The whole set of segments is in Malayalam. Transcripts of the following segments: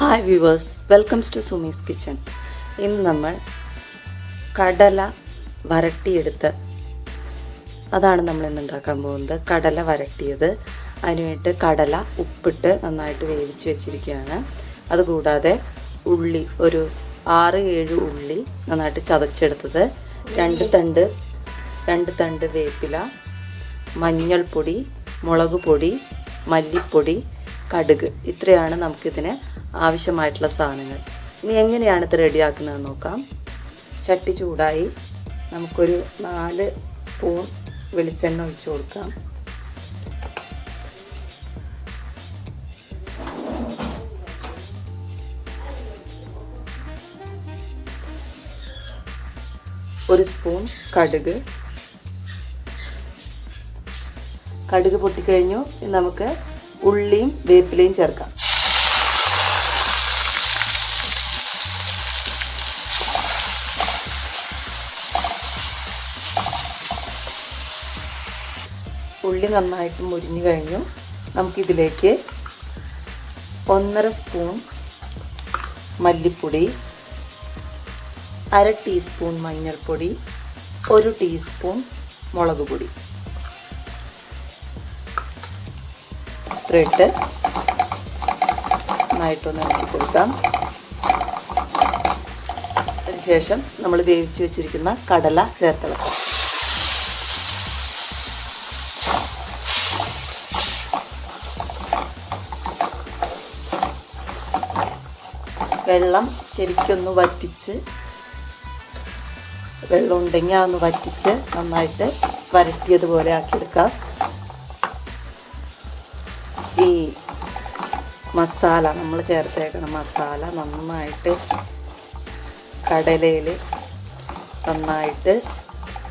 Hi viewers, welcomes to Sumi's kitchen. ഇന്ന് നമ്മൾ കടല വരട്ടിയെടുത്ത് അതാണ് നമ്മൾ ഇന്ന് ഉണ്ടാക്കാൻ പോകുന്നത്. കടല വരട്ടിയത്, അതിനുവേണ്ടി കടല ഉപ്പിട്ട് നന്നായിട്ട് വേവിച്ച് വെച്ചിരിക്കുകയാണ്. അതുകൂടാതെ ഉള്ളി, ഒരു 6-7 ഉള്ളി നന്നായിട്ട് ചതച്ചെടുത്തത്, 2 തണ്ട് വേപ്പില, മഞ്ഞൾപ്പൊടി, മുളക് പൊടി, മല്ലിപ്പൊടി, കടുക്. ഇത്രയാണ് നമുക്കിതിന് ആവശ്യമായിട്ടുള്ള സാധനങ്ങൾ. ഇനി എങ്ങനെയാണ് ഇത് റെഡിയാക്കുന്നത് നോക്കാം. ചട്ടി ചൂടായി, നമുക്കൊരു 4 സ്പൂൺ വെളിച്ചെണ്ണ ഒഴിച്ചു കൊടുക്കാം. ഒരു സ്പൂൺ കടുക് പൊട്ടിക്കഴിഞ്ഞു. നമുക്ക് ഉള്ളിയും വേപ്പിലയും ചേർക്കാം. ഉള്ളി നന്നായിട്ട് മുരിഞ്ഞു കഴിഞ്ഞു. നമുക്കിതിലേക്ക് 1.5 സ്പൂൺ മല്ലിപ്പൊടി, 1/2 ടീസ്പൂൺ മഞ്ഞൾപ്പൊടി, 1 ടീസ്പൂൺ മുളക് പൊടി ഇട്ട് നന്നായിട്ടൊന്ന് ഇളക്കി കൊടുക്കാം. അതിനുശേഷം നമ്മൾ വേവിച്ച് വെച്ചിരിക്കുന്ന കടല ചേർത്തിളക്കാം. വെള്ളം ശരിക്കൊന്ന് വറ്റിച്ച്, വെള്ളം ഉണ്ടെങ്കിൽ അതൊന്ന് വറ്റിച്ച് നന്നായിട്ട് വരട്ടിയതുപോലെ ആക്കിയെടുക്കാം. ഈ മസാല, നമ്മൾ ചേർത്തേക്കണം മസാല നന്നായിട്ട് കടലയിൽ നന്നായിട്ട്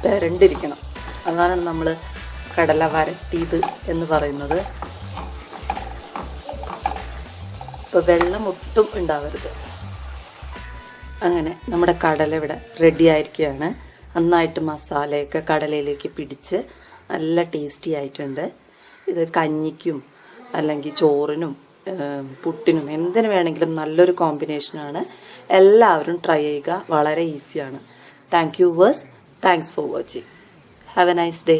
വരണ്ടിരിക്കണം. അതാണ് നമ്മൾ കടല വരട്ടിയത് എന്ന് പറയുന്നത്. ഇപ്പോൾ വെള്ളം ഒട്ടും ഉണ്ടാവരുത്. അങ്ങനെ നമ്മുടെ കടല ഇവിടെ റെഡി ആയിരിക്കുകയാണ്. നന്നായിട്ട് മസാലയൊക്കെ കടലയിലേക്ക് പിടിച്ച് നല്ല ടേസ്റ്റി ആയിട്ടുണ്ട്. ഇത് കഞ്ഞിക്കും അല്ലെങ്കിൽ ചോറിനും പുട്ടിനും എന്തിനു വേണമെങ്കിലും നല്ലൊരു കോമ്പിനേഷനാണ്. എല്ലാവരും ട്രൈ ചെയ്യുക, വളരെ ഈസിയാണ്. Thank you viewers, thanks for watching. Have a nice day.